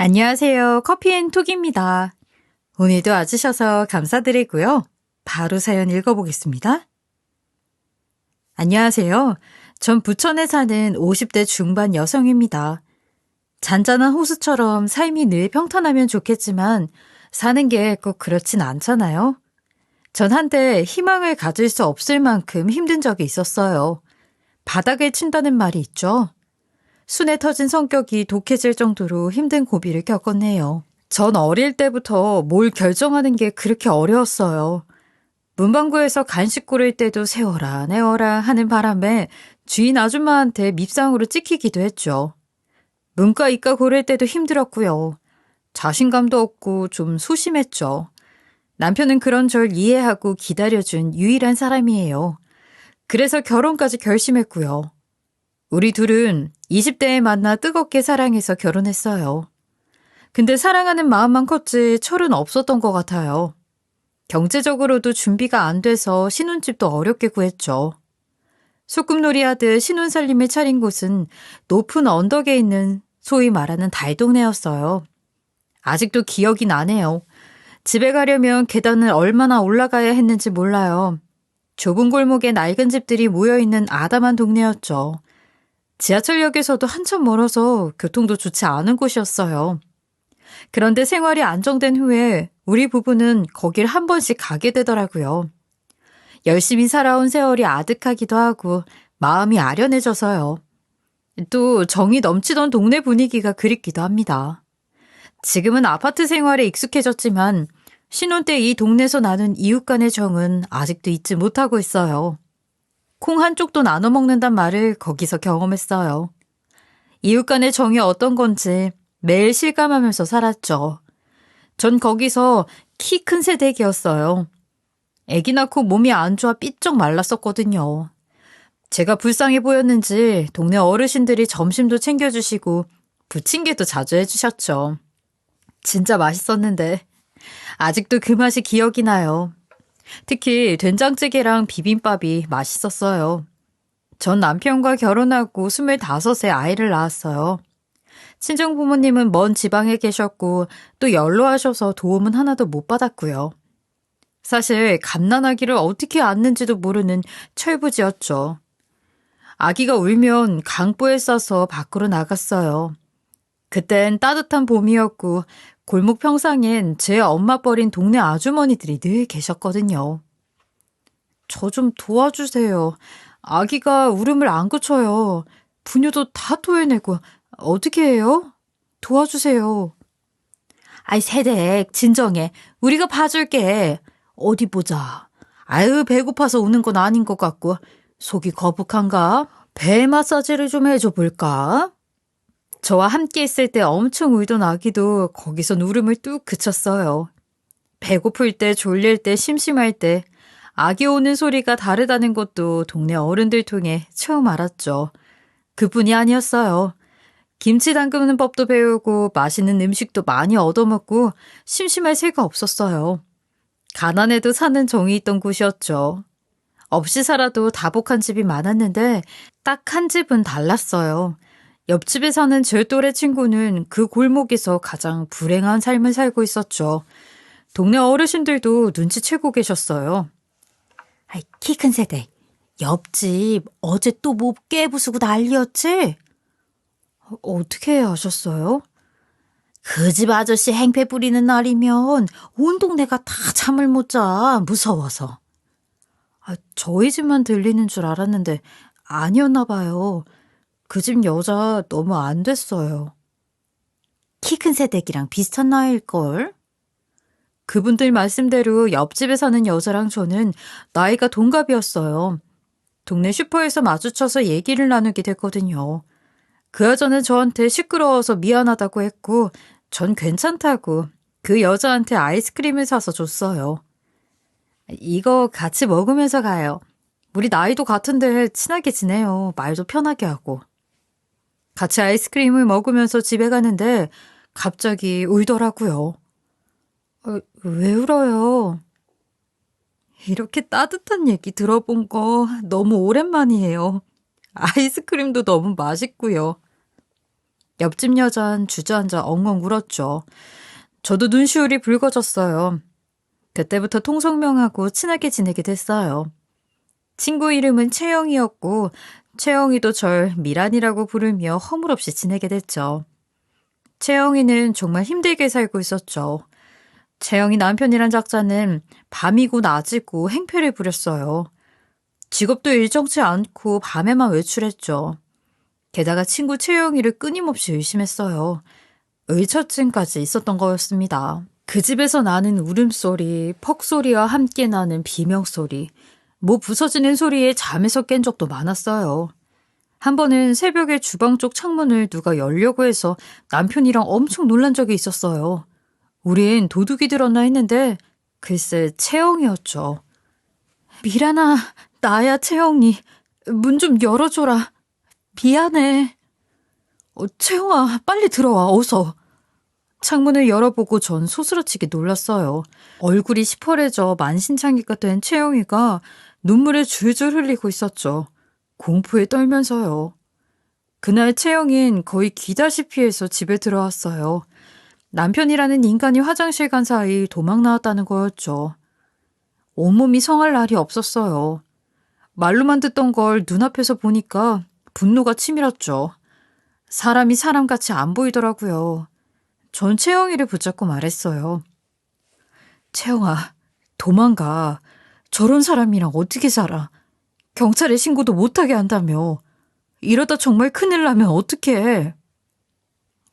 안녕하세요. 커피앤톡입니다. 오늘도 와주셔서 감사드리고요. 바로 사연 읽어보겠습니다. 안녕하세요. 전 부천에 사는 50대 중반 여성입니다. 잔잔한 호수처럼 삶이 늘 평탄하면 좋겠지만 사는 게 꼭 그렇진 않잖아요. 전 한때 희망을 가질 수 없을 만큼 힘든 적이 있었어요. 바닥을 친다는 말이 있죠. 순에 터진 성격이 독해질 정도로 힘든 고비를 겪었네요. 전 어릴 때부터 뭘 결정하는 게 그렇게 어려웠어요. 문방구에서 간식 고를 때도 세워라 내워라 하는 바람에 주인 아줌마한테 밉상으로 찍히기도 했죠. 문과 이과 고를 때도 힘들었고요. 자신감도 없고 좀 소심했죠. 남편은 그런 절 이해하고 기다려준 유일한 사람이에요. 그래서 결혼까지 결심했고요. 우리 둘은 20대에 만나 뜨겁게 사랑해서 결혼했어요. 근데 사랑하는 마음만 컸지 철은 없었던 것 같아요. 경제적으로도 준비가 안 돼서 신혼집도 어렵게 구했죠. 소꿉놀이 하듯 신혼살림을 차린 곳은 높은 언덕에 있는 소위 말하는 달동네였어요. 아직도 기억이 나네요. 집에 가려면 계단을 얼마나 올라가야 했는지 몰라요. 좁은 골목에 낡은 집들이 모여있는 아담한 동네였죠. 지하철역에서도 한참 멀어서 교통도 좋지 않은 곳이었어요. 그런데 생활이 안정된 후에 우리 부부는 거길 한 번씩 가게 되더라고요. 열심히 살아온 세월이 아득하기도 하고 마음이 아련해져서요. 또 정이 넘치던 동네 분위기가 그립기도 합니다. 지금은 아파트 생활에 익숙해졌지만 신혼 때 이 동네에서 나눈 이웃 간의 정은 아직도 잊지 못하고 있어요. 콩 한쪽도 나눠 먹는단 말을 거기서 경험했어요. 이웃 간의 정이 어떤 건지 매일 실감하면서 살았죠. 전 거기서 키 큰 새댁이었어요. 아기 낳고 몸이 안 좋아 삐쩍 말랐었거든요. 제가 불쌍해 보였는지 동네 어르신들이 점심도 챙겨주시고 부침개도 자주 해주셨죠. 진짜 맛있었는데 아직도 그 맛이 기억이 나요. 특히 된장찌개랑 비빔밥이 맛있었어요. 전 남편과 결혼하고 25세 아이를 낳았어요. 친정 부모님은 먼 지방에 계셨고 또 연로하셔서 도움은 하나도 못 받았고요. 사실 갓난아기를 어떻게 낳는지도 모르는 철부지였죠. 아기가 울면 강보에 싸서 밖으로 나갔어요. 그땐 따뜻한 봄이었고 골목 평상엔 제 엄마 버린 동네 아주머니들이 늘 계셨거든요. 저 좀 도와주세요. 아기가 울음을 안 그쳐요. 분유도 다 토해내고 어떻게 해요? 도와주세요. 아이 새댁 진정해. 우리가 봐줄게. 어디 보자. 아유 배고파서 우는 건 아닌 것 같고 속이 거북한가? 배 마사지를 좀 해줘 볼까? 저와 함께 있을 때 엄청 울던 아기도 거기서 울음을 뚝 그쳤어요. 배고플 때, 졸릴 때, 심심할 때 아기 우는 소리가 다르다는 것도 동네 어른들 통해 처음 알았죠. 그뿐이 아니었어요. 김치 담그는 법도 배우고 맛있는 음식도 많이 얻어먹고 심심할 새가 없었어요. 가난해도 사는 정이 있던 곳이었죠. 없이 살아도 다복한 집이 많았는데 딱 한 집은 달랐어요. 옆집에 사는 제 또래 친구는 그 골목에서 가장 불행한 삶을 살고 있었죠. 동네 어르신들도 눈치채고 계셨어요. 키 큰 세대. 옆집 어제 또 뭐 깨부수고 난리였지? 어떻게 아셨어요? 그 집 아저씨 행패 부리는 날이면 온 동네가 다 잠을 못 자. 무서워서. 저희 집만 들리는 줄 알았는데 아니었나 봐요. 그 집 여자 너무 안 됐어요. 키 큰 새댁이랑 비슷한 나이일걸? 그분들 말씀대로 옆집에 사는 여자랑 저는 나이가 동갑이었어요. 동네 슈퍼에서 마주쳐서 얘기를 나누게 됐거든요. 그 여자는 저한테 시끄러워서 미안하다고 했고 전 괜찮다고 그 여자한테 아이스크림을 사서 줬어요. 이거 같이 먹으면서 가요. 우리 나이도 같은데 친하게 지내요. 말도 편하게 하고. 같이 아이스크림을 먹으면서 집에 가는데 갑자기 울더라고요. 왜 울어요? 이렇게 따뜻한 얘기 들어본 거 너무 오랜만이에요. 아이스크림도 너무 맛있고요. 옆집 여잔 주저앉아 엉엉 울었죠. 저도 눈시울이 붉어졌어요. 그때부터 통성명하고 친하게 지내게 됐어요. 친구 이름은 채영이었고 채영이도 절 미란이라고 부르며 허물없이 지내게 됐죠. 채영이는 정말 힘들게 살고 있었죠. 채영이 남편이란 작자는 밤이고 낮이고 행패를 부렸어요. 직업도 일정치 않고 밤에만 외출했죠. 게다가 친구 채영이를 끊임없이 의심했어요. 의처증까지 있었던 거였습니다. 그 집에서 나는 울음소리, 퍽소리와 함께 나는 비명소리, 뭐 부서지는 소리에 잠에서 깬 적도 많았어요. 한 번은 새벽에 주방 쪽 창문을 누가 열려고 해서 남편이랑 엄청 놀란 적이 있었어요. 우린 도둑이 들었나 했는데 글쎄 채영이었죠. 미란아, 나야 채영이. 문 좀 열어줘라. 미안해. 채영아, 빨리 들어와, 어서. 창문을 열어보고 전 소스라치게 놀랐어요. 얼굴이 시퍼래져 만신창이가 된 채영이가 눈물을 줄줄 흘리고 있었죠. 공포에 떨면서요. 그날 채영이는 거의 기다시피 해서 집에 들어왔어요. 남편이라는 인간이 화장실 간 사이 도망 나왔다는 거였죠. 온몸이 성할 날이 없었어요. 말로만 듣던 걸 눈앞에서 보니까 분노가 치밀었죠. 사람이 사람같이 안 보이더라고요. 전 채영이를 붙잡고 말했어요. 채영아, 도망가. 저런 사람이랑 어떻게 살아? 경찰에 신고도 못하게 한다며. 이러다 정말 큰일 나면 어떡해.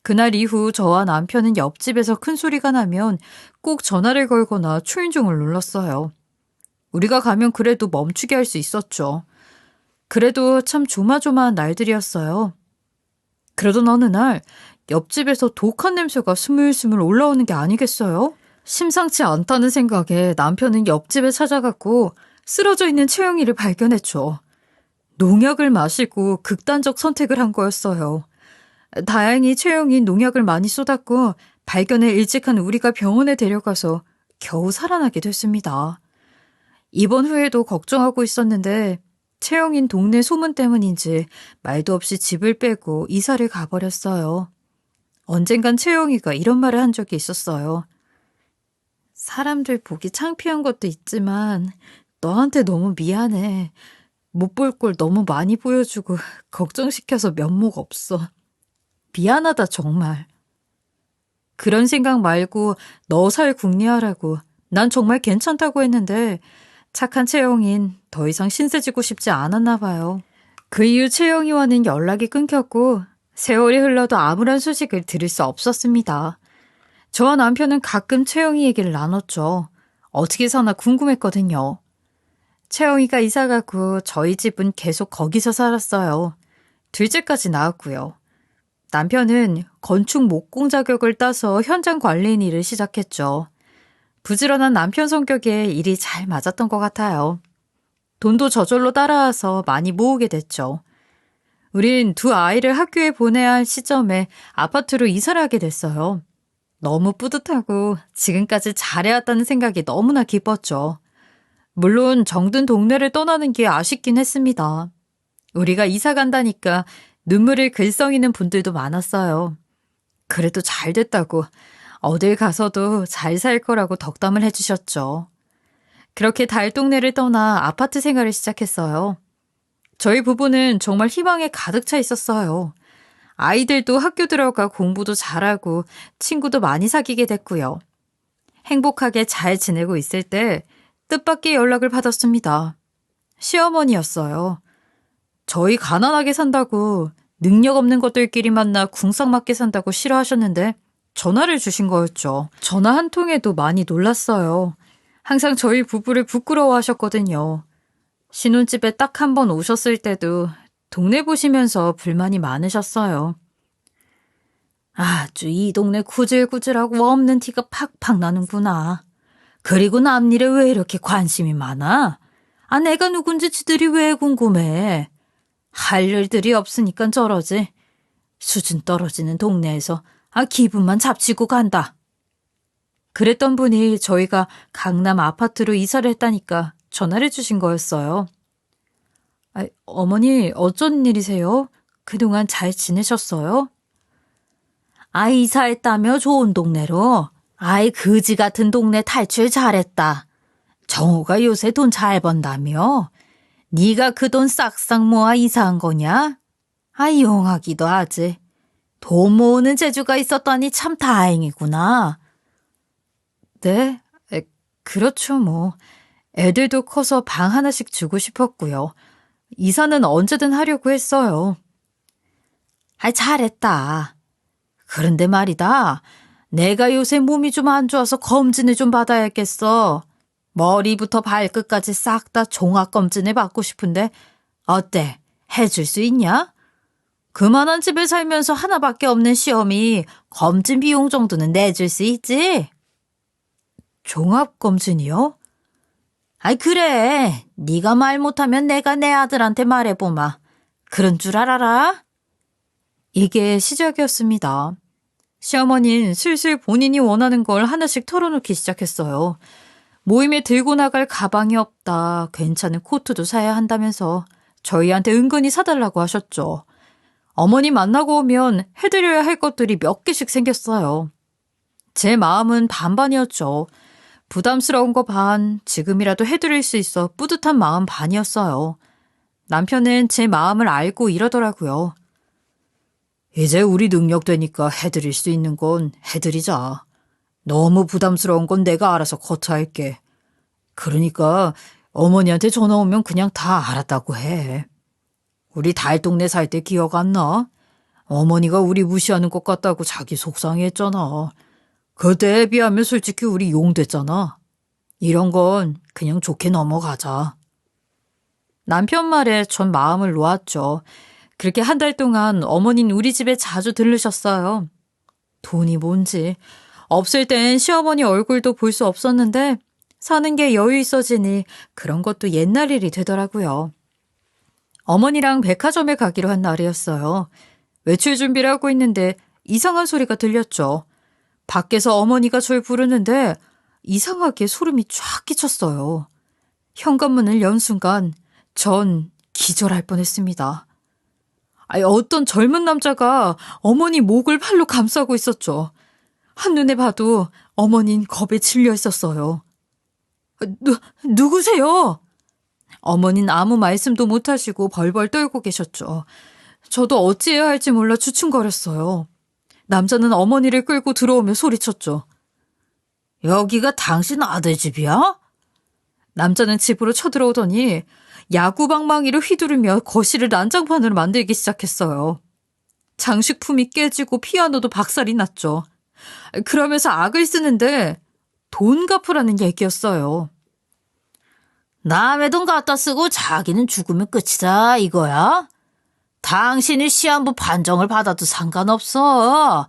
그날 이후 저와 남편은 옆집에서 큰 소리가 나면 꼭 전화를 걸거나 초인종을 눌렀어요. 우리가 가면 그래도 멈추게 할 수 있었죠. 그래도 참 조마조마한 날들이었어요. 그러던 어느 날 옆집에서 독한 냄새가 스물스물 올라오는 게 아니겠어요? 심상치 않다는 생각에 남편은 옆집에 찾아갔고 쓰러져 있는 채영이를 발견했죠. 농약을 마시고 극단적 선택을 한 거였어요. 다행히 채영이 농약을 많이 쏟았고 발견을 일찍 한 우리가 병원에 데려가서 겨우 살아나게 됐습니다. 입원 후에도 걱정하고 있었는데 채영인 동네 소문 때문인지 말도 없이 집을 빼고 이사를 가버렸어요. 언젠간 채영이가 이런 말을 한 적이 있었어요. 사람들 보기 창피한 것도 있지만 너한테 너무 미안해. 못 볼 걸 너무 많이 보여주고 걱정시켜서 면목 없어. 미안하다 정말. 그런 생각 말고 너 살 궁리하라고 난 정말 괜찮다고 했는데 착한 채영인 더 이상 신세지고 싶지 않았나 봐요. 그 이후 채영이와는 연락이 끊겼고 세월이 흘러도 아무런 소식을 들을 수 없었습니다. 저와 남편은 가끔 채영이 얘기를 나눴죠. 어떻게 사나 궁금했거든요. 채영이가 이사가고 저희 집은 계속 거기서 살았어요. 둘째까지 낳았고요. 남편은 건축 목공 자격을 따서 현장 관리인 일을 시작했죠. 부지런한 남편 성격에 일이 잘 맞았던 것 같아요. 돈도 저절로 따라와서 많이 모으게 됐죠. 우린 두 아이를 학교에 보내야 할 시점에 아파트로 이사를 하게 됐어요. 너무 뿌듯하고 지금까지 잘해왔다는 생각이 너무나 기뻤죠. 물론 정든 동네를 떠나는 게 아쉽긴 했습니다. 우리가 이사 간다니까 눈물을 글썽이는 분들도 많았어요. 그래도 잘 됐다고 어딜 가서도 잘 살 거라고 덕담을 해주셨죠. 그렇게 달동네를 떠나 아파트 생활을 시작했어요. 저희 부부는 정말 희망에 가득 차 있었어요. 아이들도 학교 들어가 공부도 잘하고 친구도 많이 사귀게 됐고요. 행복하게 잘 지내고 있을 때 뜻밖의 연락을 받았습니다. 시어머니였어요. 저희 가난하게 산다고 능력 없는 것들끼리 만나 궁상맞게 산다고 싫어하셨는데 전화를 주신 거였죠. 전화 한 통에도 많이 놀랐어요. 항상 저희 부부를 부끄러워하셨거든요. 신혼집에 딱 한 번 오셨을 때도 동네 보시면서 불만이 많으셨어요. 아주 이 동네 구질구질하고 없는 티가 팍팍 나는구나. 그리고 남일에 왜 이렇게 관심이 많아? 아, 내가 누군지 지들이 왜 궁금해? 할 일들이 없으니까 저러지. 수준 떨어지는 동네에서 기분만 잡치고 간다. 그랬던 분이 저희가 강남 아파트로 이사를 했다니까 전화를 주신 거였어요. 어머니 어쩐 일이세요? 그동안 잘 지내셨어요? 이사했다며 좋은 동네로? 그지 같은 동네 탈출 잘했다. 정우가 요새 돈 잘 번다며? 네가 그 돈 싹싹 모아 이사한 거냐? 용하기도 하지. 돈 모으는 재주가 있었다니 참 다행이구나. 네, 그렇죠 뭐. 애들도 커서 방 하나씩 주고 싶었고요. 이사는 언제든 하려고 했어요. 잘했다. 그런데 말이다. 내가 요새 몸이 좀 안 좋아서 검진을 좀 받아야겠어. 머리부터 발끝까지 싹 다 종합검진을 받고 싶은데 어때? 해줄 수 있냐? 그만한 집에 살면서 하나밖에 없는 시험이 검진 비용 정도는 내줄 수 있지? 종합검진이요? 그래. 네가 말 못하면 내가 내 아들한테 말해보마. 그런 줄 알아라? 이게 시작이었습니다. 시어머니는 슬슬 본인이 원하는 걸 하나씩 털어놓기 시작했어요. 모임에 들고 나갈 가방이 없다. 괜찮은 코트도 사야 한다면서 저희한테 은근히 사달라고 하셨죠. 어머니 만나고 오면 해드려야 할 것들이 몇 개씩 생겼어요. 제 마음은 반반이었죠. 부담스러운 거 반, 지금이라도 해드릴 수 있어 뿌듯한 마음 반이었어요. 남편은 제 마음을 알고 이러더라고요. 이제 우리 능력 되니까 해드릴 수 있는 건 해드리자. 너무 부담스러운 건 내가 알아서 커트할게. 그러니까 어머니한테 전화 오면 그냥 다 알았다고 해. 우리 달동네 살 때 기억 안 나? 어머니가 우리 무시하는 것 같다고 자기 속상해했잖아. 그때에 비하면 솔직히 우리 용됐잖아. 이런 건 그냥 좋게 넘어가자. 남편 말에 전 마음을 놓았죠. 그렇게 한 달 동안 어머니는 우리 집에 자주 들르셨어요. 돈이 뭔지. 없을 땐 시어머니 얼굴도 볼 수 없었는데 사는 게 여유 있어지니 그런 것도 옛날 일이 되더라고요. 어머니랑 백화점에 가기로 한 날이었어요. 외출 준비를 하고 있는데 이상한 소리가 들렸죠. 밖에서 어머니가 절 부르는데 이상하게 소름이 쫙 끼쳤어요. 현관문을 연 순간 전 기절할 뻔했습니다. 어떤 젊은 남자가 어머니 목을 팔로 감싸고 있었죠. 한눈에 봐도 어머니는 겁에 질려 있었어요. 누구세요? 어머니는 아무 말씀도 못하시고 벌벌 떨고 계셨죠. 저도 어찌해야 할지 몰라 주춤거렸어요. 남자는 어머니를 끌고 들어오며 소리쳤죠. 여기가 당신 아들 집이야? 남자는 집으로 쳐들어오더니 야구방망이를 휘두르며 거실을 난장판으로 만들기 시작했어요. 장식품이 깨지고 피아노도 박살이 났죠. 그러면서 악을 쓰는데 돈 갚으라는 얘기였어요. 남의 돈 갖다 쓰고 자기는 죽으면 끝이다 이거야? 당신이 시한부 판정을 받아도 상관없어.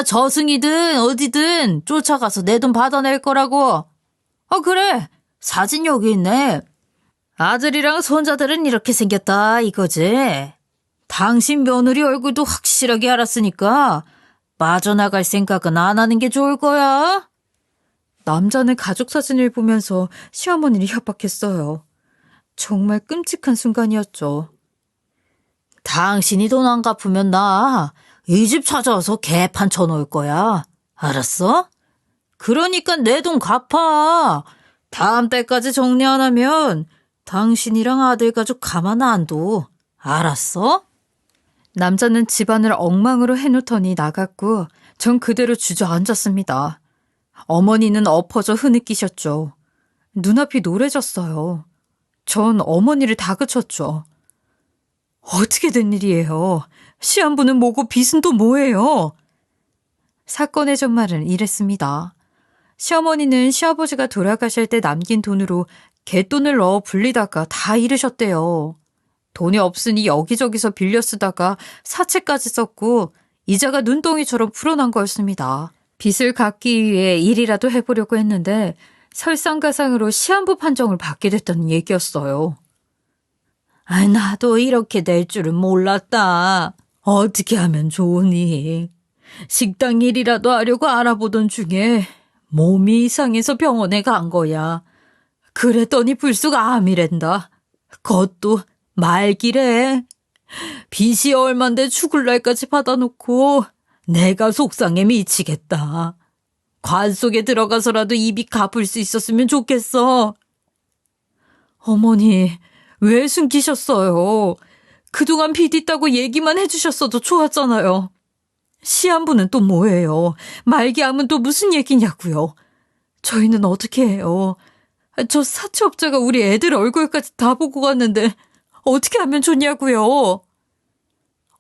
저승이든 어디든 쫓아가서 내 돈 받아낼 거라고. 그래. 사진 여기 있네. 아들이랑 손자들은 이렇게 생겼다 이거지. 당신 며느리 얼굴도 확실하게 알았으니까 빠져나갈 생각은 안 하는 게 좋을 거야. 남자는 가족 사진을 보면서 시어머니를 협박했어요. 정말 끔찍한 순간이었죠. 당신이 돈 안 갚으면 나 이 집 찾아와서 개판 쳐놓을 거야. 알았어? 그러니까 내 돈 갚아. 다음 달까지 정리 안 하면 당신이랑 아들 가족 가만 안 둬. 알았어? 남자는 집안을 엉망으로 해놓더니 나갔고 전 그대로 주저앉았습니다. 어머니는 엎어져 흐느끼셨죠. 눈앞이 노래졌어요. 전 어머니를 다그쳤죠. 어떻게 된 일이에요? 시한부는 뭐고 빚은 또 뭐예요? 사건의 전말은 이랬습니다. 시어머니는 시아버지가 돌아가실 때 남긴 돈으로 갯돈을 넣어 불리다가 다 잃으셨대요. 돈이 없으니 여기저기서 빌려 쓰다가 사채까지 썼고 이자가 눈덩이처럼 불어난 거였습니다. 빚을 갚기 위해 일이라도 해보려고 했는데 설상가상으로 시한부 판정을 받게 됐다는 얘기였어요. 나도 이렇게 될 줄은 몰랐다. 어떻게 하면 좋으니? 식당 일이라도 하려고 알아보던 중에 몸이 이상해서 병원에 간 거야. 그랬더니 불쑥 암이란다. 그것도 말기래. 빚이 얼만데 죽을 날까지 받아놓고 내가 속상해 미치겠다. 관 속에 들어가서라도 입이 갚을 수 있었으면 좋겠어. 어머니, 왜 숨기셨어요? 그동안 빚 있다고 얘기만 해주셨어도 좋았잖아요. 시한부는 또 뭐예요? 말기암은 또 무슨 얘기냐고요? 저희는 어떻게 해요? 저 사채업자가 우리 애들 얼굴까지 다 보고 갔는데 어떻게 하면 좋냐고요?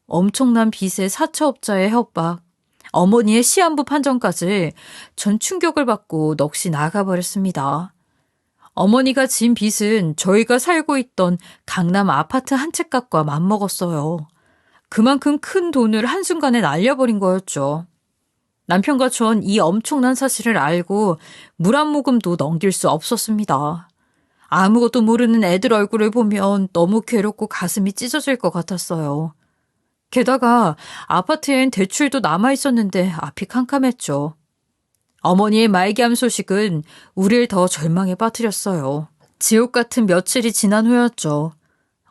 엄청난 빚의 사채업자의 협박, 어머니의 시한부 판정까지 전 충격을 받고 넋이 나가버렸습니다. 어머니가 진 빚은 저희가 살고 있던 강남 아파트 한 채 값과 맞먹었어요. 그만큼 큰 돈을 한순간에 날려버린 거였죠. 남편과 전 이 엄청난 사실을 알고 물 한 모금도 넘길 수 없었습니다. 아무것도 모르는 애들 얼굴을 보면 너무 괴롭고 가슴이 찢어질 것 같았어요. 게다가 아파트엔 대출도 남아있었는데 앞이 캄캄했죠. 어머니의 말기암 소식은 우리를 더 절망에 빠뜨렸어요. 지옥 같은 며칠이 지난 후였죠.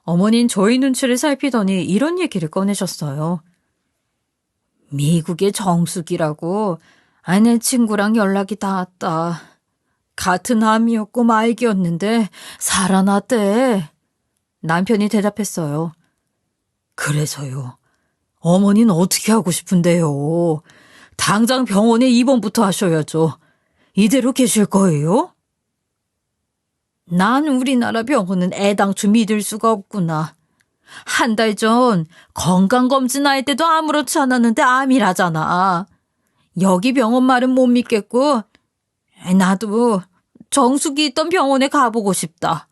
어머니는 저희 눈치를 살피더니 이런 얘기를 꺼내셨어요. 미국의 정숙이라고 아내 친구랑 연락이 닿았다. 같은 암이었고 말기였는데 살아났대. 남편이 대답했어요. 그래서요. 어머니는 어떻게 하고 싶은데요? 당장 병원에 입원부터 하셔야죠. 이대로 계실 거예요? 난 우리나라 병원은 애당초 믿을 수가 없구나. 한 달 전 건강검진 할 때도 아무렇지 않았는데 암이라잖아. 여기 병원 말은 못 믿겠고 나도 정숙이 있던 병원에 가보고 싶다.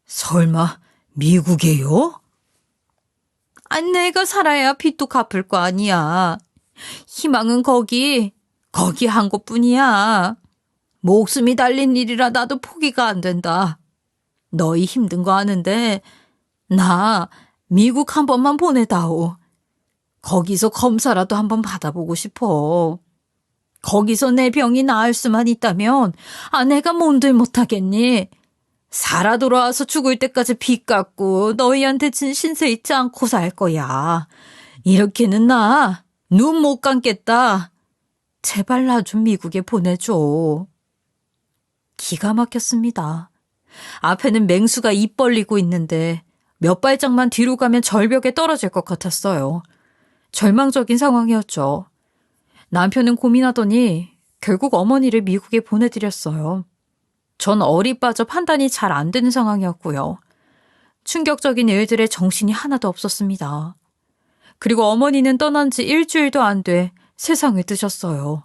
설마 미국에요? 내가 살아야 빚도 갚을 거 아니야. 희망은 거기 한 곳뿐이야. 목숨이 달린 일이라 나도 포기가 안 된다. 너희 힘든 거 아는데 나 미국 한 번만 보내다오. 거기서 검사라도 한번 받아보고 싶어. 거기서 내 병이 나을 수만 있다면 내가 뭔들 못하겠니? 살아 돌아와서 죽을 때까지 빚 갚고 너희한테 진 신세 잊지 않고 살 거야. 이렇게는 나 눈 못 감겠다. 제발 나 좀 미국에 보내줘. 기가 막혔습니다. 앞에는 맹수가 입 벌리고 있는데 몇 발짝만 뒤로 가면 절벽에 떨어질 것 같았어요. 절망적인 상황이었죠. 남편은 고민하더니 결국 어머니를 미국에 보내드렸어요. 전 어리 빠져 판단이 잘 안 되는 상황이었고요. 충격적인 일들에 정신이 하나도 없었습니다. 그리고 어머니는 떠난 지 일주일도 안 돼 세상을 뜨셨어요.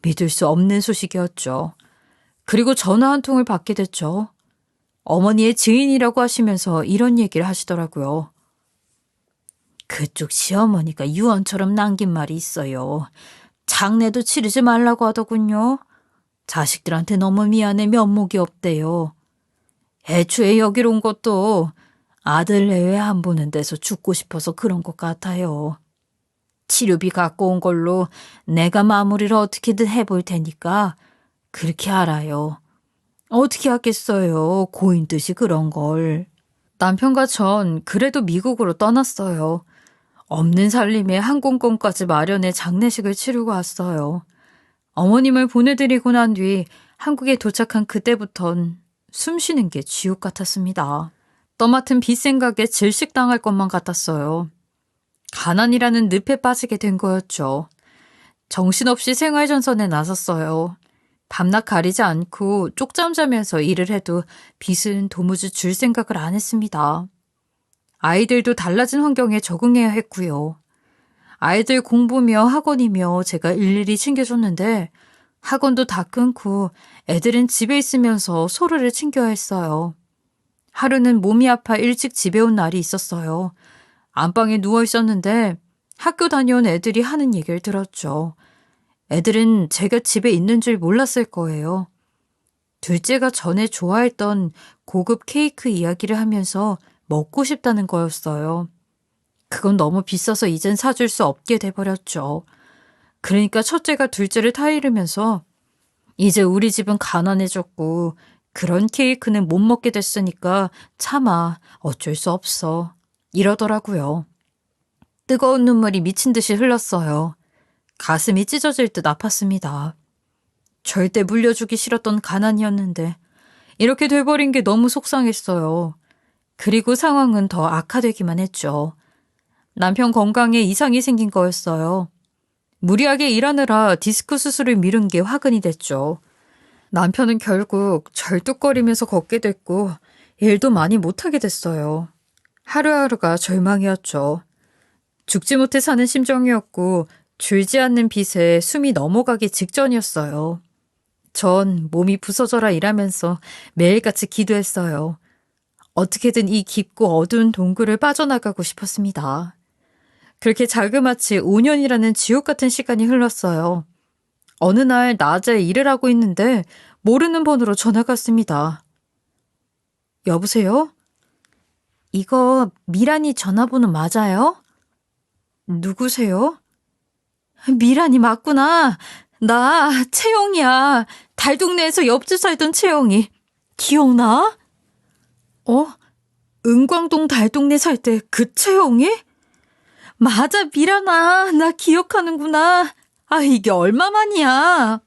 믿을 수 없는 소식이었죠. 그리고 전화 한 통을 받게 됐죠. 어머니의 지인이라고 하시면서 이런 얘기를 하시더라고요. 그쪽 시어머니가 유언처럼 남긴 말이 있어요. 장례도 치르지 말라고 하더군요. 자식들한테 너무 미안해 면목이 없대요. 애초에 여기로 온 것도 아들 내외 안 보는 데서 죽고 싶어서 그런 것 같아요. 치료비 갖고 온 걸로 내가 마무리를 어떻게든 해볼 테니까 그렇게 알아요. 어떻게 하겠어요. 고인 뜻이 그런 걸. 남편과 전 그래도 미국으로 떠났어요. 없는 살림에 항공권까지 마련해 장례식을 치르고 왔어요. 어머님을 보내드리고 난 뒤 한국에 도착한 그때부턴 숨 쉬는 게 지옥 같았습니다. 떠맡은 빚 생각에 질식당할 것만 같았어요. 가난이라는 늪에 빠지게 된 거였죠. 정신없이 생활전선에 나섰어요. 밤낮 가리지 않고 쪽잠 자면서 일을 해도 빚은 도무지 줄 생각을 안 했습니다. 아이들도 달라진 환경에 적응해야 했고요. 아이들 공부며 학원이며 제가 일일이 챙겨줬는데 학원도 다 끊고 애들은 집에 있으면서 서로를 챙겨야 했어요. 하루는 몸이 아파 일찍 집에 온 날이 있었어요. 안방에 누워 있었는데 학교 다녀온 애들이 하는 얘기를 들었죠. 애들은 제가 집에 있는 줄 몰랐을 거예요. 둘째가 전에 좋아했던 고급 케이크 이야기를 하면서 먹고 싶다는 거였어요. 그건 너무 비싸서 이젠 사줄 수 없게 돼버렸죠. 그러니까 첫째가 둘째를 타이르면서 이제 우리 집은 가난해졌고 그런 케이크는 못 먹게 됐으니까 참아 어쩔 수 없어 이러더라고요. 뜨거운 눈물이 미친 듯이 흘렀어요. 가슴이 찢어질 듯 아팠습니다. 절대 물려주기 싫었던 가난이었는데 이렇게 돼버린 게 너무 속상했어요. 그리고 상황은 더 악화되기만 했죠. 남편 건강에 이상이 생긴 거였어요. 무리하게 일하느라 디스크 수술을 미룬 게 화근이 됐죠. 남편은 결국 절뚝거리면서 걷게 됐고 일도 많이 못하게 됐어요. 하루하루가 절망이었죠. 죽지 못해 사는 심정이었고 줄지 않는 빚에 숨이 넘어가기 직전이었어요. 전 몸이 부서져라 일하면서 매일같이 기도했어요. 어떻게든 이 깊고 어두운 동굴을 빠져나가고 싶었습니다. 그렇게 자그마치 5년이라는 지옥 같은 시간이 흘렀어요. 어느 날 낮에 일을 하고 있는데 모르는 번호로 전화가 왔습니다. 여보세요? 이거 미란이 전화번호 맞아요? 누구세요? 미란이 맞구나. 나 채영이야. 달동네에서 옆집 살던 채영이. 기억나? 은광동 달동네 살 때 그 채영이? 맞아, 미란아. 나 기억하는구나. 이게 얼마만이야.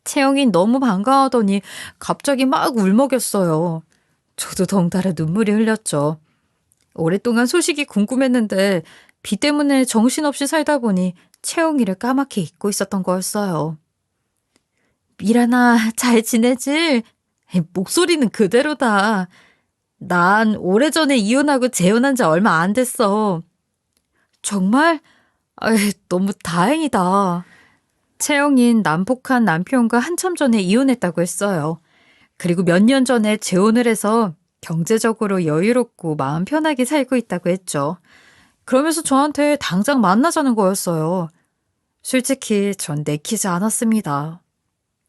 채영이 너무 반가워하더니 갑자기 막 울먹였어요. 저도 덩달아 눈물이 흘렸죠. 오랫동안 소식이 궁금했는데 비 때문에 정신없이 살다 보니 채영이를 까맣게 잊고 있었던 거였어요. 미란아, 잘 지내지? 목소리는 그대로다. 난 오래전에 이혼하고 재혼한 지 얼마 안 됐어. 정말? 너무 다행이다. 채영이는 난폭한 남편과 한참 전에 이혼했다고 했어요. 그리고 몇 년 전에 재혼을 해서 경제적으로 여유롭고 마음 편하게 살고 있다고 했죠. 그러면서 저한테 당장 만나자는 거였어요. 솔직히 전 내키지 않았습니다.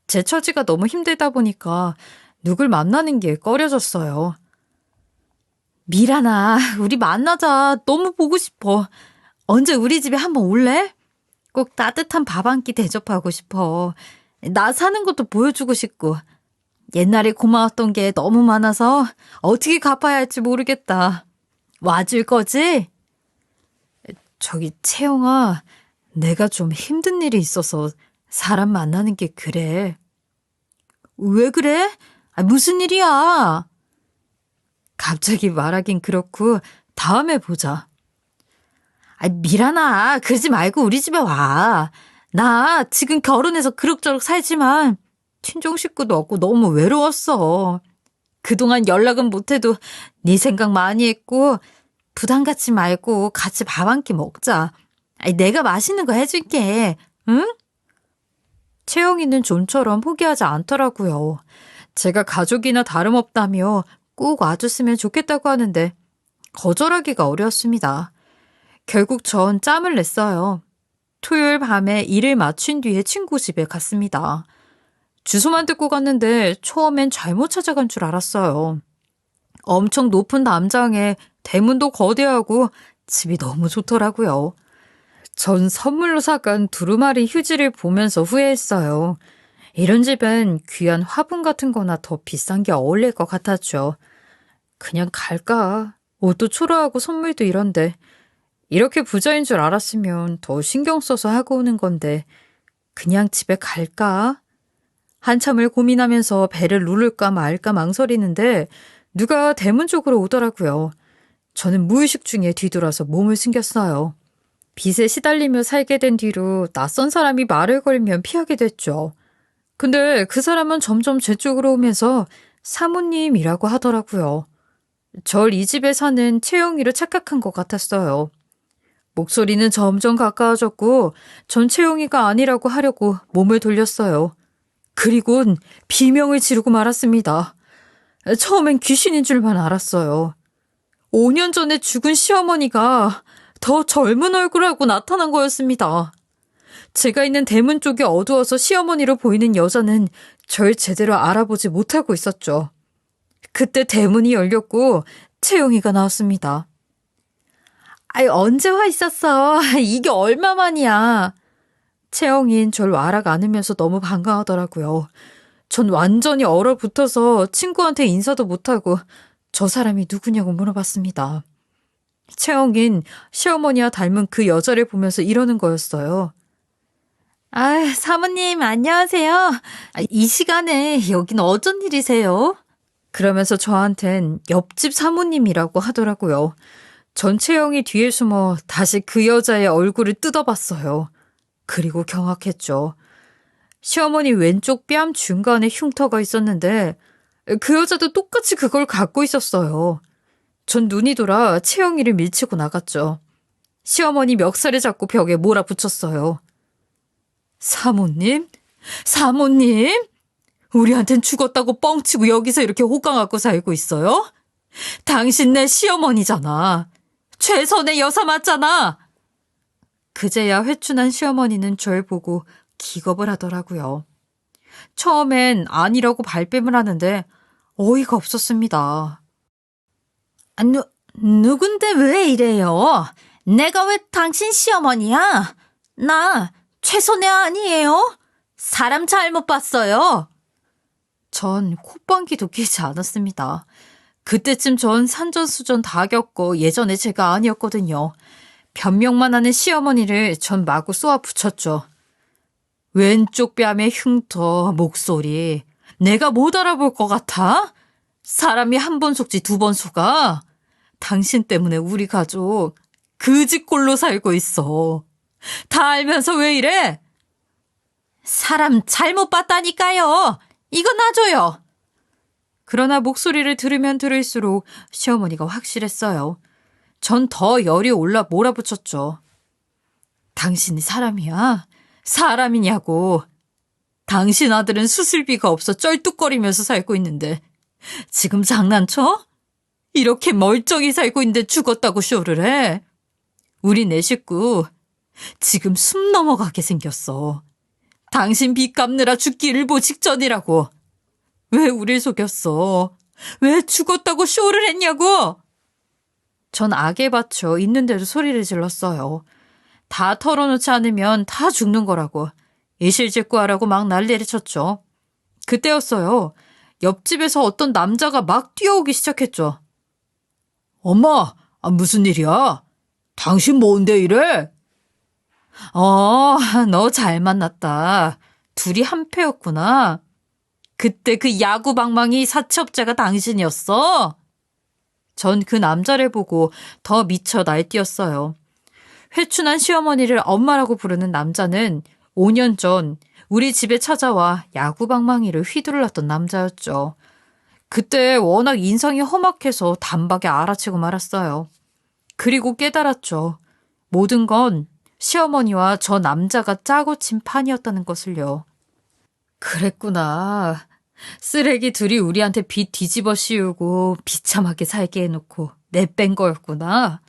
제 처지가 너무 힘들다 보니까 누굴 만나는 게 꺼려졌어요. 미란아, 우리 만나자. 너무 보고 싶어. 언제 우리 집에 한번 올래? 꼭 따뜻한 밥 한 끼 대접하고 싶어. 나 사는 것도 보여주고 싶고. 옛날에 고마웠던 게 너무 많아서 어떻게 갚아야 할지 모르겠다. 와줄 거지? 저기 채영아, 내가 좀 힘든 일이 있어서 사람 만나는 게 그래. 왜 그래? 무슨 일이야? 갑자기 말하긴 그렇고 다음에 보자. 미란아, 그러지 말고 우리 집에 와. 나 지금 결혼해서 그럭저럭 살지만 친정 식구도 없고 너무 외로웠어. 그동안 연락은 못해도 네 생각 많이 했고 부담 갖지 말고 같이 밥 한 끼 먹자. 내가 맛있는 거 해줄게. 응? 채영이는 좀처럼 포기하지 않더라고요. 제가 가족이나 다름없다며 꼭 와줬으면 좋겠다고 하는데 거절하기가 어려웠습니다. 결국 전 짬을 냈어요. 토요일 밤에 일을 마친 뒤에 친구 집에 갔습니다. 주소만 듣고 갔는데 처음엔 잘못 찾아간 줄 알았어요. 엄청 높은 담장에 대문도 거대하고 집이 너무 좋더라고요. 전 선물로 사간 두루마리 휴지를 보면서 후회했어요. 이런 집엔 귀한 화분 같은 거나 더 비싼 게 어울릴 것 같았죠. 그냥 갈까? 옷도 초라하고 선물도 이런데. 이렇게 부자인 줄 알았으면 더 신경 써서 하고 오는 건데 그냥 집에 갈까? 한참을 고민하면서 배를 누를까 말까 망설이는데 누가 대문 쪽으로 오더라고요. 저는 무의식 중에 뒤돌아서 몸을 숨겼어요. 빚에 시달리며 살게 된 뒤로 낯선 사람이 말을 걸면 피하게 됐죠. 근데 그 사람은 점점 제 쪽으로 오면서 사모님이라고 하더라고요. 절 이 집에 사는 채영이를 착각한 것 같았어요. 목소리는 점점 가까워졌고 전 채영이가 아니라고 하려고 몸을 돌렸어요. 그리곤 비명을 지르고 말았습니다. 처음엔 귀신인 줄만 알았어요. 5년 전에 죽은 시어머니가 더 젊은 얼굴하고 나타난 거였습니다. 제가 있는 대문 쪽이 어두워서 시어머니로 보이는 여자는 절 제대로 알아보지 못하고 있었죠. 그때 대문이 열렸고 채영이가 나왔습니다. 언제 와 있었어? 이게 얼마만이야? 채영이는 절 와락 안으면서 너무 반가워하더라고요. 전 완전히 얼어붙어서 친구한테 인사도 못하고 저 사람이 누구냐고 물어봤습니다. 채영인 시어머니와 닮은 그 여자를 보면서 이러는 거였어요. 아, 사모님, 안녕하세요. 이 시간에 여긴 어쩐 일이세요? 그러면서 저한텐 옆집 사모님이라고 하더라고요. 전 채영이 뒤에 숨어 다시 그 여자의 얼굴을 뜯어봤어요. 그리고 경악했죠. 시어머니 왼쪽 뺨 중간에 흉터가 있었는데 그 여자도 똑같이 그걸 갖고 있었어요. 전 눈이 돌아 채영이를 밀치고 나갔죠. 시어머니 멱살을 잡고 벽에 몰아붙였어요. 사모님? 사모님? 우리한텐 죽었다고 뻥치고 여기서 이렇게 호강하고 살고 있어요? 당신 내 시어머니잖아. 최선의 여사 맞잖아. 그제야 회춘한 시어머니는 절 보고 기겁을 하더라고요. 처음엔 아니라고 발뺌을 하는데 어이가 없었습니다. 누군데 왜 이래요? 내가 왜 당신 시어머니야? 나 최선의 아니에요? 사람 잘못 봤어요. 전 콧방귀도 끼지 않았습니다. 그때쯤 전 산전수전 다 겪고 예전에 제가 아니었거든요. 변명만 하는 시어머니를 전 마구 쏘아 붙였죠. 왼쪽 뺨에 흉터, 목소리. 내가 못 알아볼 것 같아? 사람이 한 번 속지 두 번 속아. 당신 때문에 우리 가족 그 집꼴로 살고 있어. 다 알면서 왜 이래? 사람 잘못 봤다니까요. 이거 놔줘요. 그러나 목소리를 들으면 들을수록 시어머니가 확실했어요. 전 더 열이 올라 몰아붙였죠. 당신이 사람이야? 사람이냐고. 당신 아들은 수술비가 없어 쩔뚝거리면서 살고 있는데 지금 장난쳐? 이렇게 멀쩡히 살고 있는데 죽었다고 쇼를 해. 우리 내 식구 지금 숨 넘어가게 생겼어. 당신 빚 갚느라 죽기 일보 직전이라고. 왜 우릴 속였어? 왜 죽었다고 쇼를 했냐고? 전 악에 받쳐 있는데도 소리를 질렀어요. 다 털어놓지 않으면 다 죽는 거라고. 이실직고하라고 막 난리를 쳤죠. 그때였어요. 옆집에서 어떤 남자가 막 뛰어오기 시작했죠. 엄마, 무슨 일이야? 당신 뭔데 이래? 너 잘 만났다. 둘이 한패였구나. 그때 그 야구 방망이 사채업자가 당신이었어? 전 그 남자를 보고 더 미쳐 날뛰었어요. 회춘한 시어머니를 엄마라고 부르는 남자는 5년 전 우리 집에 찾아와 야구 방망이를 휘둘렀던 남자였죠. 그때 워낙 인상이 험악해서 단박에 알아채고 말았어요. 그리고 깨달았죠. 모든 건 시어머니와 저 남자가 짜고 친 판이었다는 것을요. 그랬구나. 쓰레기 둘이 우리한테 빚 뒤집어 씌우고 비참하게 살게 해놓고 내뺀 거였구나.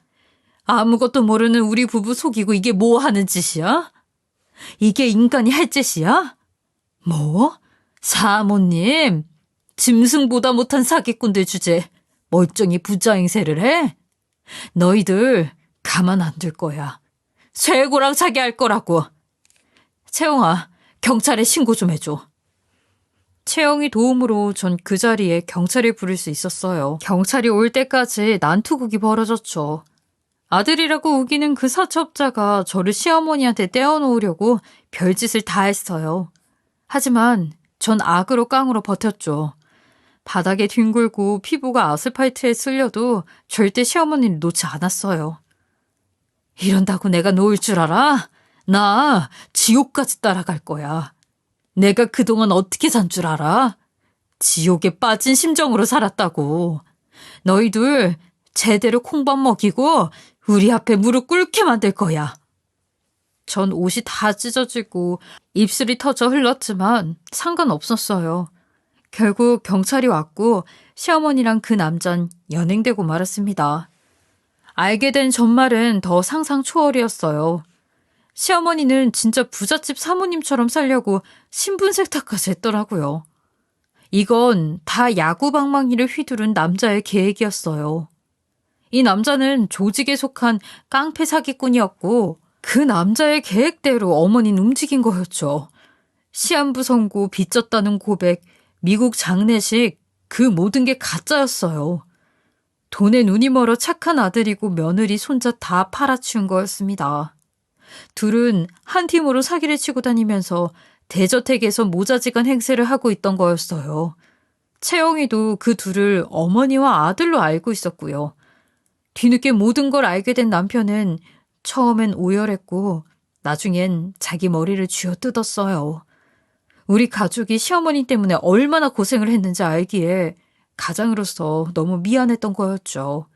아무것도 모르는 우리 부부 속이고 이게 뭐 하는 짓이야? 이게 인간이 할 짓이야? 뭐? 사모님, 짐승보다 못한 사기꾼들 주제 멀쩡히 부자 행세를 해? 너희들 가만 안 둘 거야. 쇠고랑 차게 할 거라고. 채영아, 경찰에 신고 좀 해줘. 채영이 도움으로 전 그 자리에 경찰을 부를 수 있었어요. 경찰이 올 때까지 난투극이 벌어졌죠. 아들이라고 우기는 그 사채업자가 저를 시어머니한테 떼어놓으려고 별짓을 다 했어요. 하지만 전 악으로 깡으로 버텼죠. 바닥에 뒹굴고 피부가 아스팔트에 쓸려도 절대 시어머니를 놓지 않았어요. 이런다고 내가 놓을 줄 알아? 나 지옥까지 따라갈 거야. 내가 그동안 어떻게 산 줄 알아? 지옥에 빠진 심정으로 살았다고. 너희들 제대로 콩밥 먹이고 우리 앞에 무릎 꿇게 만들 거야. 전 옷이 다 찢어지고 입술이 터져 흘렀지만 상관없었어요. 결국 경찰이 왔고 시어머니랑 그 남잔 연행되고 말았습니다. 알게 된 전말은 더 상상 초월이었어요. 시어머니는 진짜 부잣집 사모님처럼 살려고 신분 세탁까지 했더라고요. 이건 다 야구 방망이를 휘두른 남자의 계획이었어요. 이 남자는 조직에 속한 깡패 사기꾼이었고 그 남자의 계획대로 어머니는 움직인 거였죠. 시한부 선고, 빚졌다는 고백, 미국 장례식, 그 모든 게 가짜였어요. 돈에 눈이 멀어 착한 아들이고 며느리, 손자 다 팔아치운 거였습니다. 둘은 한 팀으로 사기를 치고 다니면서 대저택에서 모자지간 행세를 하고 있던 거였어요. 채영이도 그 둘을 어머니와 아들로 알고 있었고요. 뒤늦게 모든 걸 알게 된 남편은 처음엔 오열했고 나중엔 자기 머리를 쥐어뜯었어요. 우리 가족이 시어머니 때문에 얼마나 고생을 했는지 알기에 가장으로서 너무 미안했던 거였죠.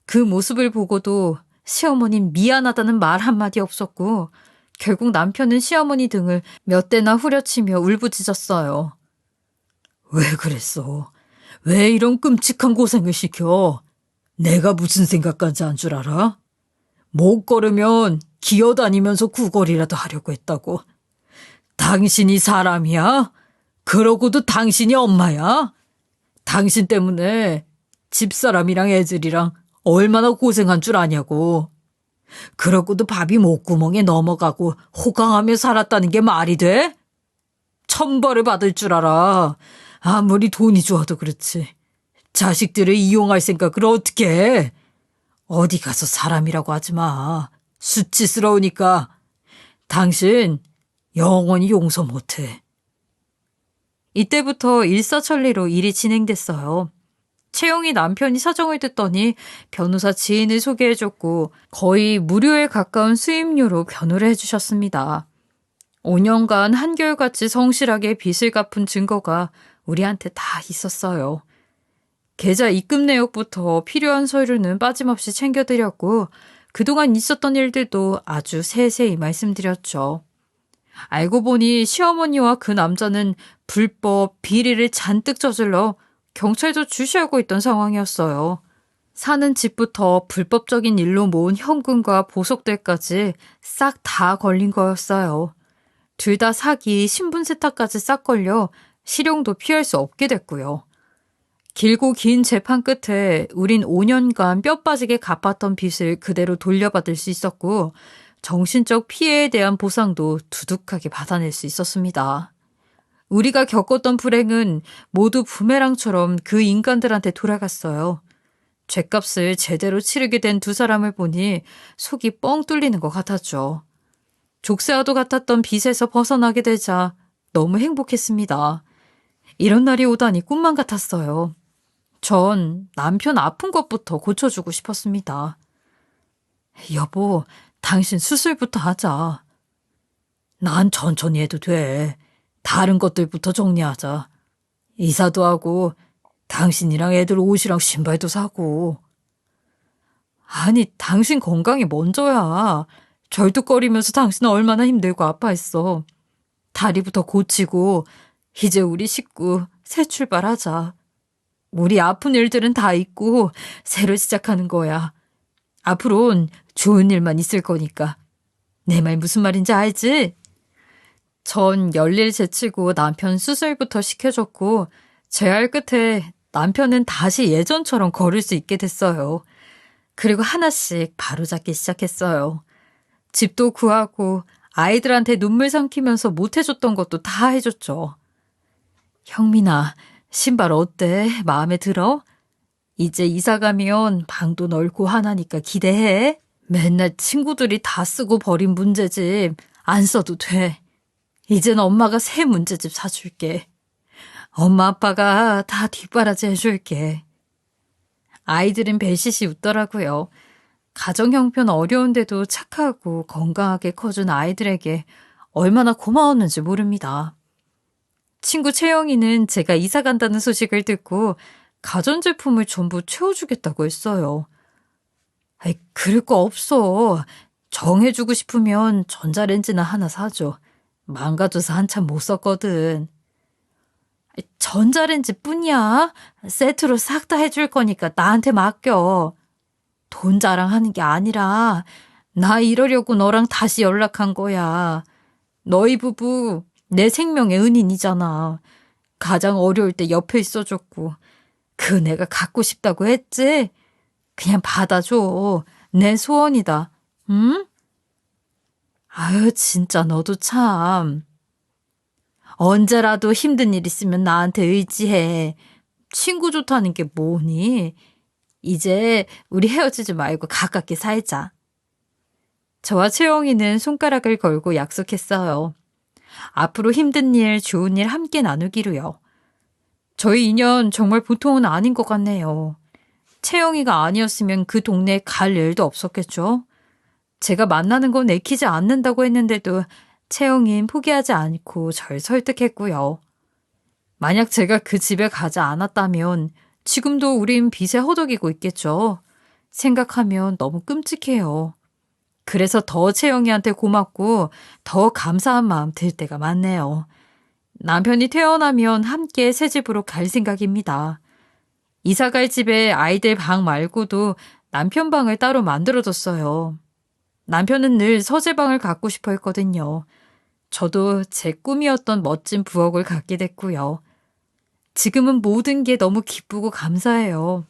그 모습을 보고도 시어머니는 미안하다는 말 한마디 없었고 결국 남편은 시어머니 등을 몇 대나 후려치며 울부짖었어요. 왜 그랬어? 왜 이런 끔찍한 고생을 시켜? 내가 무슨 생각까지 한 줄 알아? 못 걸으면 기어다니면서 구걸이라도 하려고 했다고. 당신이 사람이야? 그러고도 당신이 엄마야? 당신 때문에 집사람이랑 애들이랑 얼마나 고생한 줄 아냐고. 그러고도 밥이 목구멍에 넘어가고 호강하며 살았다는 게 말이 돼? 천벌을 받을 줄 알아. 아무리 돈이 좋아도 그렇지. 자식들을 이용할 생각을 어떻게 해? 어디 가서 사람이라고 하지 마. 수치스러우니까. 당신 영원히 용서 못해. 이때부터 일사천리로 일이 진행됐어요. 채영이 남편이 사정을 듣더니 변호사 지인을 소개해줬고 거의 무료에 가까운 수임료로 변호를 해주셨습니다. 5년간 한결같이 성실하게 빚을 갚은 증거가 우리한테 다 있었어요. 계좌 입금 내역부터 필요한 서류는 빠짐없이 챙겨드렸고 그동안 있었던 일들도 아주 세세히 말씀드렸죠. 알고 보니 시어머니와 그 남자는 불법 비리를 잔뜩 저질러 경찰도 주시하고 있던 상황이었어요. 사는 집부터 불법적인 일로 모은 현금과 보석들까지 싹 다 걸린 거였어요. 둘 다 사기, 신분 세탁까지 싹 걸려 실형도 피할 수 없게 됐고요. 길고 긴 재판 끝에 우린 5년간 뼈 빠지게 갚았던 빚을 그대로 돌려받을 수 있었고 정신적 피해에 대한 보상도 두둑하게 받아낼 수 있었습니다. 우리가 겪었던 불행은 모두 부메랑처럼 그 인간들한테 돌아갔어요. 죗값을 제대로 치르게 된 두 사람을 보니 속이 뻥 뚫리는 것 같았죠. 족쇄와도 같았던 빚에서 벗어나게 되자 너무 행복했습니다. 이런 날이 오다니 꿈만 같았어요. 전 남편 아픈 것부터 고쳐주고 싶었습니다. 여보, 당신 수술부터 하자. 난 천천히 해도 돼. 다른 것들부터 정리하자. 이사도 하고 당신이랑 애들 옷이랑 신발도 사고. 아니, 당신 건강이 먼저야. 절뚝거리면서 당신은 얼마나 힘들고 아파했어. 다리부터 고치고 이제 우리 식구 새 출발하자. 우리 아픈 일들은 다 잊고 새로 시작하는 거야. 앞으론 좋은 일만 있을 거니까. 내 말 무슨 말인지 알지? 전 열일 제치고 남편 수술부터 시켜줬고 재활 끝에 남편은 다시 예전처럼 걸을 수 있게 됐어요. 그리고 하나씩 바로잡기 시작했어요. 집도 구하고 아이들한테 눈물 삼키면서 못해줬던 것도 다 해줬죠. 형민아, 신발 어때? 마음에 들어? 이제 이사 가면 방도 넓고 하나니까 기대해. 맨날 친구들이 다 쓰고 버린 문제집 안 써도 돼. 이젠 엄마가 새 문제집 사줄게. 엄마 아빠가 다 뒷바라지 해줄게. 아이들은 벨시시 웃더라고요. 가정 형편 어려운데도 착하고 건강하게 커준 아이들에게 얼마나 고마웠는지 모릅니다. 친구 채영이는 제가 이사 간다는 소식을 듣고 가전제품을 전부 채워주겠다고 했어요. 아이, 그럴 거 없어. 정해주고 싶으면 전자레인지나 하나 사줘. 망가져서 한참 못 썼거든. 전자레인지뿐이야. 세트로 싹 다 해줄 거니까 나한테 맡겨. 돈 자랑하는 게 아니라 나 이러려고 너랑 다시 연락한 거야. 너희 부부 내 생명의 은인이잖아. 가장 어려울 때 옆에 있어줬고 그 내가 갖고 싶다고 했지? 그냥 받아줘. 내 소원이다. 응? 아유, 진짜 너도 참. 언제라도 힘든 일 있으면 나한테 의지해. 친구 좋다는 게 뭐니? 이제 우리 헤어지지 말고 가깝게 살자. 저와 채영이는 손가락을 걸고 약속했어요. 앞으로 힘든 일, 좋은 일 함께 나누기로요. 저희 인연 정말 보통은 아닌 것 같네요. 채영이가 아니었으면 그 동네에 갈 일도 없었겠죠. 제가 만나는 건 내키지 않는다고 했는데도 채영이는 포기하지 않고 절 설득했고요. 만약 제가 그 집에 가지 않았다면 지금도 우린 빚에 허덕이고 있겠죠. 생각하면 너무 끔찍해요. 그래서 더 채영이한테 고맙고 더 감사한 마음 들 때가 많네요. 남편이 태어나면 함께 새 집으로 갈 생각입니다. 이사 갈 집에 아이들 방 말고도 남편 방을 따로 만들어뒀어요. 남편은 늘 서재방을 갖고 싶어 했거든요. 저도 제 꿈이었던 멋진 부엌을 갖게 됐고요. 지금은 모든 게 너무 기쁘고 감사해요.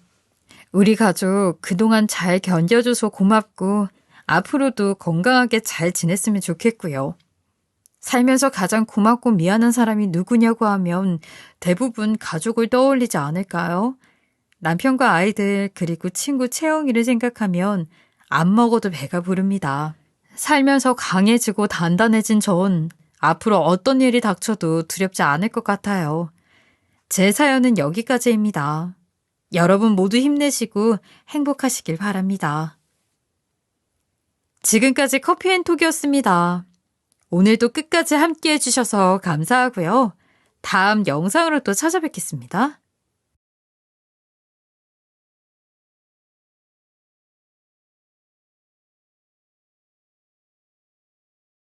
우리 가족 그동안 잘 견뎌줘서 고맙고 앞으로도 건강하게 잘 지냈으면 좋겠고요. 살면서 가장 고맙고 미안한 사람이 누구냐고 하면 대부분 가족을 떠올리지 않을까요? 남편과 아이들 그리고 친구 채영이를 생각하면 안 먹어도 배가 부릅니다. 살면서 강해지고 단단해진 전 앞으로 어떤 일이 닥쳐도 두렵지 않을 것 같아요. 제 사연은 여기까지입니다. 여러분 모두 힘내시고 행복하시길 바랍니다. 지금까지 커피앤톡이었습니다. 오늘도 끝까지 함께 해주셔서 감사하고요. 다음 영상으로 또 찾아뵙겠습니다.